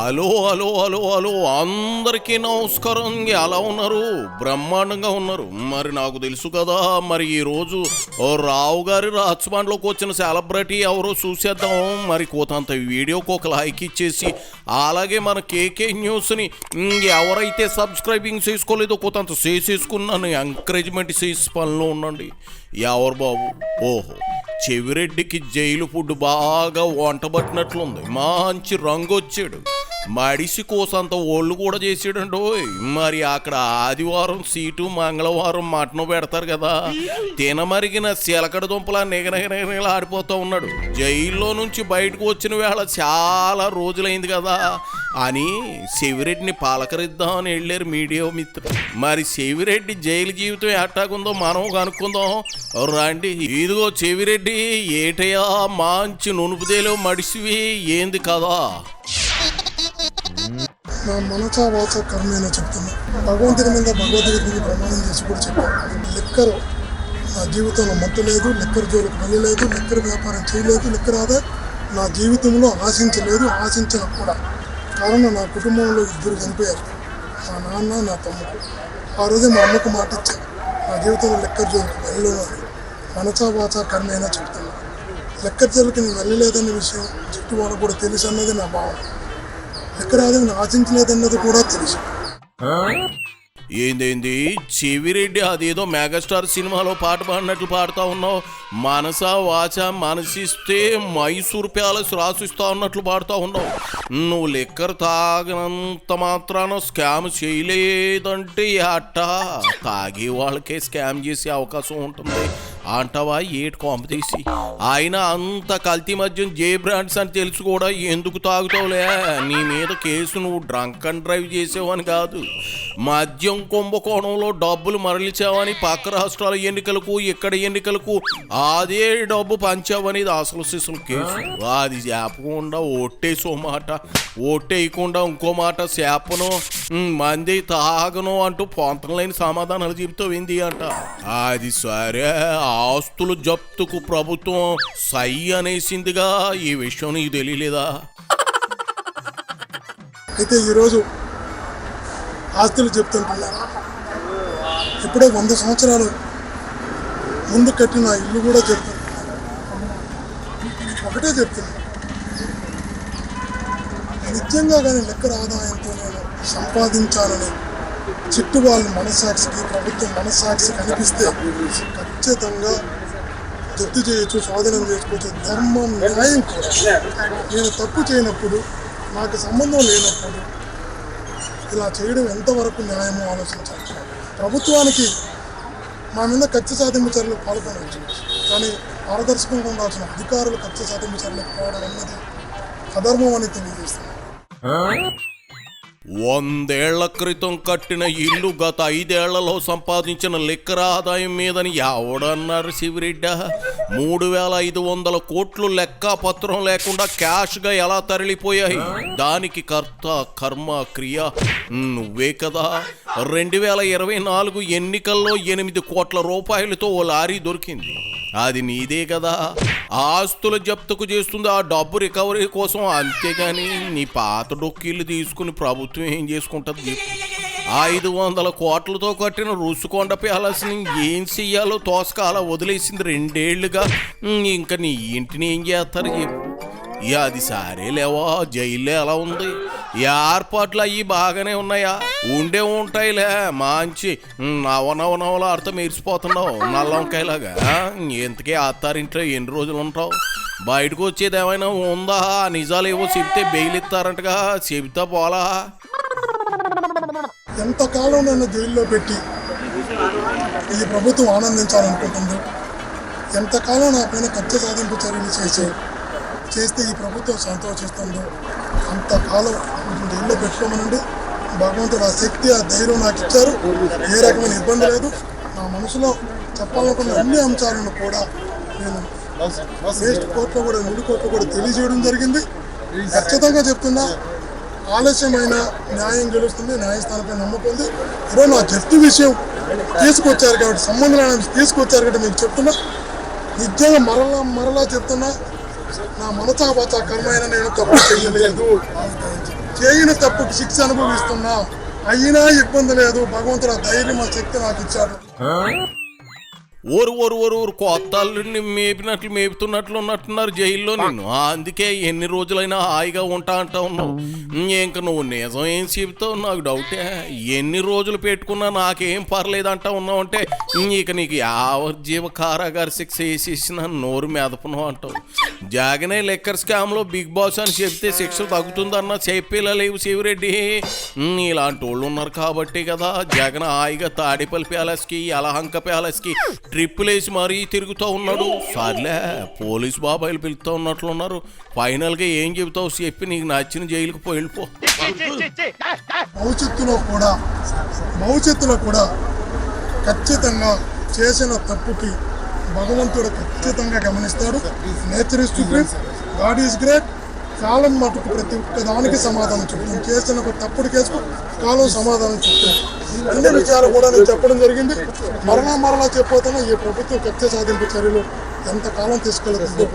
Hello hello hello hello అందరికీ నమస్కారం. ఎలా ఉన్నారు? బ్రహ్మాండంగా ఉన్నారు. మరి నాకు తెలుసు కదా, మరి ఈరోజు రావు గారి రాజ్యసభలోకి వచ్చిన సెలబ్రిటీ ఎవరో చూసేద్దాం. మరి కోతంత వీడియోకి ఒక లైక్ ఇచ్చేసి, అలాగే మన కేకే న్యూస్ని ఎవరైతే సబ్స్క్రైబింగ్ చేసుకోలేదో కోతంత చేసేసుకున్నాను, ఎంకరేజ్మెంట్ చేసి పనిలో ఉండండి. ఎవరు బాబు? ఓహో, చెవిరెడ్డికి జైలు ఫుడ్ బాగా వంట పట్టినట్లుంది. మంచి రంగు వచ్చాడు, మడిసి కోసంత ఒళ్ళు కూడా చేసాడండో. మరి అక్కడ ఆదివారం సీటు, మంగళవారం మటను పెడతారు కదా, తినమరిగిన చిలకడ దుంపలా నిగనగనగనగలా ఆడిపోతూ ఉన్నాడు. జైల్లో నుంచి బయటకు వచ్చిన వేళ చాలా రోజులైంది కదా అని చెవిరెడ్డిని పలకరిద్దామని వెళ్ళారు మీడియా మిత్రులు. మరి చెవిరెడ్డి జైలు జీవితం ఎట్టాగుందో మనం కనుక్కుందాం రండి. ఇదిగో చెవిరెడ్డి, ఏటయ్యా మంచి నునుపుదేలో మడిసివి ఏంది కదా? నా మనసా వాచ కర్మేనా చెప్తున్నా. భగవంతుడి మీద భగవద్గీత మీద ప్రమాణం చేసి కూడా చెప్పాను, లెక్కరు నా జీవితంలో మత్తు లేదు, లెక్కర జోలికి వెళ్ళలేదు, లెక్కర వ్యాపారం చేయలేదు, లెక్కర ఆదా నా జీవితంలో ఆశించలేదు, ఆశించిన కూడా. కారణం నా కుటుంబంలో 2 చనిపోయారు, మా నాన్న, నా తమ్ముడు. ఆ రోజే మా అమ్మకు మాట ఇచ్చాను, నా జీవితంలో లెక్కర జోలికి వెళ్ళను అని. మనసా వాచ కర్మేనా చెప్తున్నా. లెక్కర జోలికి నేను వెళ్ళలేదనే విషయం చుట్టూ వాళ్ళకు కూడా తెలుసు అన్నది నా భావన. ఎక్కడ ఆశించలేదన్నది కూడా తెలుసు. ఏందేంది చెవిరెడ్డి, అదేదో మెగాస్టార్ సినిమాలో పాట పాడినట్లు పాడుతూ ఉన్నావు. మనసా వాచ మనసిస్తే మైసూర్ ప్యాలెస్ రాసిస్తా ఉన్నట్లు పాడుతూ ఉన్నావు. నువ్వు లెక్కర్ తాగినంత మాత్రాన స్కామ్ చేయలేదంటే అట్టా తాగే వాళ్ళకే స్కామ్ చేసే అవకాశం ఉంటుంది అంటావా? ఏటి కాంపిటీసి ఆయన అంత కల్తీ మద్యం జే బ్రాండ్స్ అని తెలుసు కూడా ఎందుకు తాగుతావులే? నీ మీద కేసు నువ్వు డ్రంక్ అండ్ డ్రైవ్ చేసావని కాదు, మద్యం కుంభకోణంలో డబ్బులు మరలిచావని పక్క రాష్ట్రాల ఎన్నికలకు ఇక్కడ ఎన్నికలకు అదే డబ్బు పంచావని అసలు సిసలు కేసు. అది చేపకుండా ఒట్టేసో మాట, ఒట్టేయకుండా ఇంకో మాట, చేపను మంది తాగను అంటూ పొంతం లేని సమాధానాలు చెబుతావు ఏంది అంట. అది సరే, ఆస్తులు జప్తుకు ప్రభుత్వం సై అనేసిందిగా, ఈ విషయం నీకు తెలియలేదా? అయితే ఈరోజు ఆస్తులు చెప్తుంటున్నారు. ఇప్పుడే 100 సంవత్సరాలు ముందు కట్టిన ఇల్లు కూడా చెప్తున్నారు. ఒకటే చెప్తున్నా, నిజంగా కానీ లెక్కల ఆదాయంతో నేను సంపాదించాలని చిట్టు వాళ్ళ మనస్సాక్షికి, ప్రభుత్వం మనస్సాక్షి కనిపిస్తే ఖచ్చితంగా జప్తు చేయొచ్చు, స్వాధీనం చేసుకోవచ్చు. ధర్మం, న్యాయం కూడా. నేను తప్పు చేయనప్పుడు, నాకు సంబంధం లేనప్పుడు ఇలా చేయడం ఎంతవరకు న్యాయమో ఆలోచించాలి. ప్రభుత్వానికి మా మీద కక్ష సాధింపు చర్యలు పాల్గొనవచ్చు, కానీ పారదర్శకంగా ఉండాల్సిన అధికారులు కక్ష సాధింపు చర్యలకు పోవడం అన్నది అధర్మం అని తెలియజేస్తున్నారు. 100 ఏళ్ల క్రితం కట్టిన ఇల్లు గత 5 ఏళ్లలో సంపాదించిన లెక్కర ఆదాయం మీదని ఎవడన్నారు శివరెడ్డి? 3500 కోట్లు లెక్కాపత్రం లేకుండా క్యాష్గా ఎలా తరలిపోయాయి? దానికి కర్త, కర్మ, క్రియ నువ్వే కదా. 2024 ఎన్నికల్లో 8 కోట్ల రూపాయలతో ఓ లారీ దొరికింది, అది నీదే కదా. ఆస్తుల జప్తుకు చేస్తుంది ఆ డబ్బు రికవరీ కోసం, అంతేగాని నీ పాత డొక్కీళ్ళు తీసుకుని ప్రభుత్వం ఏం చేసుకుంటుంది? 500 కోట్లతో కట్టిన రుషికొండ ప్యాలెస్ని ఏం చెయ్యాలో తోసక అలా వదిలేసింది 2 ఏళ్లుగా. ఇంకా నీ ఇంటిని ఏం చేస్తారు చెప్పు? అది సరేలేవా, జైల్లో ఎలా ఉంది? ఏర్పాట్లు అయ్యి బాగానే ఉన్నాయా? ఉంటాయిలే, మంచి నవనవనవలో అర్థం మెరిసిపోతున్నావు నల్లంకాయలాగా. ఇంతకీ అత్తారింట్లో ఎన్ని రోజులు ఉంటావు? బయటకు వచ్చేది ఏమైనా ఉందా? నిజాలు ఏవో చెప్తే బెయిల్ ఇస్తారంటగా, చెబితా పోలా. ఎంతకాలం నన్ను జైల్లో పెట్టి ఈ ప్రభుత్వం ఆనందించాలనుకుంటుందో, ఎంతకాలం నా పైన కక్ష సాధింపు చర్యలు చేస్తే ఈ ప్రభుత్వం సంతోషిస్తుందో అంతకాలం జైల్లో పెట్టుకోమనండి. భగవంతుడు ఆ శక్తి, ఆ ధైర్యం నాకు ఇచ్చారు. ఏ రకమైన ఇబ్బంది లేదు. నా మనసులో చెప్పాలనుకున్న అన్ని అంశాలను కూడా నేను వేస్ట్ కోర్టులో కూడా, మిడి కోర్టులో కూడా తెలియజేయడం జరిగింది. ఖచ్చితంగా చెప్తున్నా, ఆలస్యమైన న్యాయం గెలుస్తుంది, న్యాయస్థానంపై నమ్మకం ఉంది. ఈరోజు నా జప్తు విషయం తీసుకొచ్చారు కాబట్టి, సంబంధం తీసుకొచ్చారు కాబట్టి మీకు చెప్తున్నా, నిజంగా మరలా చెప్తున్నా, నా మనసా వాచా కర్మ అయినా నేను తప్పు చేయలేదు. చేయని తప్పుకి శిక్ష అనుభవిస్తున్నా, అయినా ఇబ్బంది లేదు, భగవంతుడు ఆ ధైర్యం ఆ శక్తి నాకు ఇచ్చాడు. ఊరు కొత్త అల్లుడిని మేపినట్లు మేపుతున్నట్లు ఉన్నట్టున్నారు జైల్లో నిన్ను. అందుకే ఎన్ని రోజులైనా హాయిగా ఉంటా అంటా ఉన్నావు. ఇంక నువ్వు నిజం ఏం చెబుతావు నాకు డౌటే. ఎన్ని రోజులు పెట్టుకున్నా నాకేం పర్లేదు అంటా ఉన్నావు అంటే ఇక నీకు యావజ్జీవ కారాగారి శిక్ష వేసేసిన నోరు మెదపను అంటావు. జగనే లెక్కర్ స్కామ్లో బిగ్ బాస్ అని చెప్తే శిక్ష తగ్గుతుందన్న చెప్పేలా లేవు శివరెడ్డి. ఇలాంటి వాళ్ళు ఉన్నారు కాబట్టి కదా జగన్ హాయిగా తాడేపల్లి ప్యాలెస్కి యలహంక ప్యాలెస్కి ట్రిప్పులేసి మరీ తిరుగుతూ ఉన్నాడు. సర్లే పోలీస్ బాబాయిలు పిలుస్తూ ఉన్నట్లున్నారు. ఫైనల్గా ఏం చెబుతావు చెప్పి నీకు నచ్చిన జైలుకి పోయి వెళ్ళిపో. భవిష్యత్తులో కూడా ఖచ్చితంగా చేసిన తప్పుకి భగవంతుడు ఖచ్చితంగా గమనిస్తాడు. Nature is supreme, god is great. కాలం మటుకు ప్రతి ఒక్క దానికి సమాధానం చెప్తాను. చేసిన ఒక తప్పుడు కేసుకు కాలం సమాధానం చెప్తాను. అన్ని విషయాలు కూడా నేను చెప్పడం జరిగింది. మరలా చెప్పబోతున్నా, ఈ ప్రభుత్వం కక్ష సాధింపు చర్యలు ఎంతకాలం తీసుకెళ్తుందో,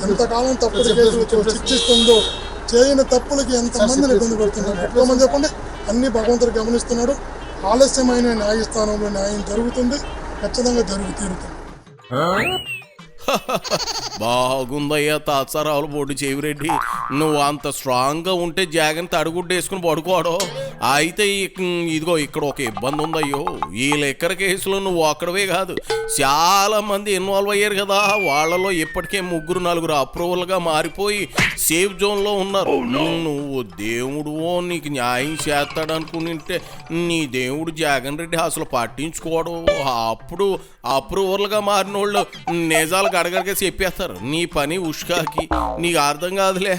ఎంతకాలం తప్పుడు కేసులు శిక్షిస్తుందో, చేయని తప్పులకి ఎంతమందిని ఇబ్బంది పెడుతుందో చెప్పుకోమని చెప్పండి. అన్ని భగవంతుడు గమనిస్తున్నాడు. ఆలస్యమైన న్యాయస్థానంలో న్యాయం జరుగుతుంది, ఖచ్చితంగా జరుగు తీరుతుంది. బాగుందయ్యా తాత్సారావులు బోర్డు చెవిరెడ్డి. నువ్వు అంత స్ట్రాంగ్గా ఉంటే జగన్ తడుగుడ్డు వేసుకుని పడుకోవడం. అయితే ఇదిగో ఇక్కడ ఒక ఇబ్బంది ఉందయ్యో. ఈ లెక్కర కేసులో నువ్వు ఒక్కడవే కాదు, చాలా మంది ఇన్వాల్వ్ అయ్యారు కదా. వాళ్ళలో ఇప్పటికే 3-4 అప్రూవల్గా మారిపోయి సేఫ్ జోన్లో ఉన్నారు. నువ్వు దేవుడువో నీకు న్యాయం చేస్తాడనుకుంటే నీ దేవుడు జగన్ రెడ్డి అసలు పట్టించుకోవడం. అప్పుడు అప్రూవల్గా మారిన వాళ్ళు నిజాలు గడగడగా చెప్పేస్తారు. నీ పని ఉష్కాకి నీకు అర్థం కాదులే.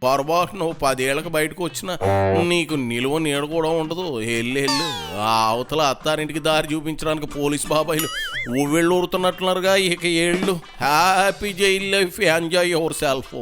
పొరపాటు నువ్వు 10 ఏళ్ళకి బయటకు వచ్చినా నీకు నిలువ నీడ కూడా ఉండదు. వెళ్ళు ఆ అవతల అత్తారింటికి దారి చూపించడానికి పోలీస్ బాబాయిలు ఊళ్ళో ఊరుతున్నట్లున్నారుగా. ఇక ఏళ్ళు happy jail life, enjoy your self.